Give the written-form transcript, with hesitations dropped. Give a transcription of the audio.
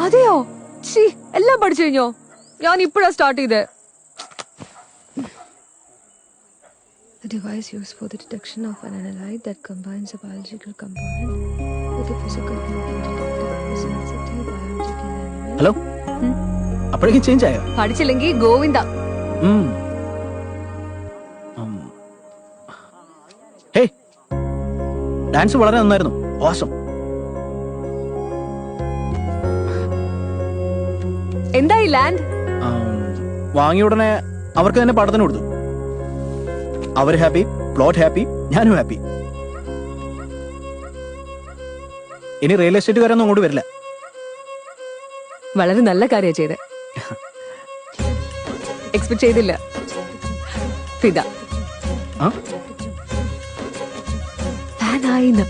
അതെയോ? എല്ലാം പഠിച്ചു കഴിഞ്ഞോ? ഞാൻ ഇപ്പോഴാ സ്റ്റാർട്ട് ചെയ്തേ. The device used for the detection of an analyte that combines a biological component with a physical component is a sensitive biological element. Hello, അപ്പോഴേക്കും change ആയോ? പഠിച്ചില്ലെങ്കിൽ ഗോവിന്ദ. ഹേയ്, ഡാൻസ് വളരെ നന്നായിരുന്നു. ഓസം. എന്തായി ലാൻഡ്? വാങ്ങിയ ഉടനെ അവർക്ക് തന്നെ പാഠത്തിന് കൊടുത്തു. അവർ ഹാപ്പി, പ്ലോട്ട് ഹാപ്പി, ഞാനും ഹാപ്പി. ഇനി റിയൽ എസ്റ്റേറ്റുകാരൊന്നും അങ്ങോട്ട് വരില്ല. വളരെ നല്ല കാര്യമാണ് ചെയ്തേ. എക്സ്പെക്ട് ചെയ്തില്ല. ഫിദ. ആ? ഫാനായിന്ന്.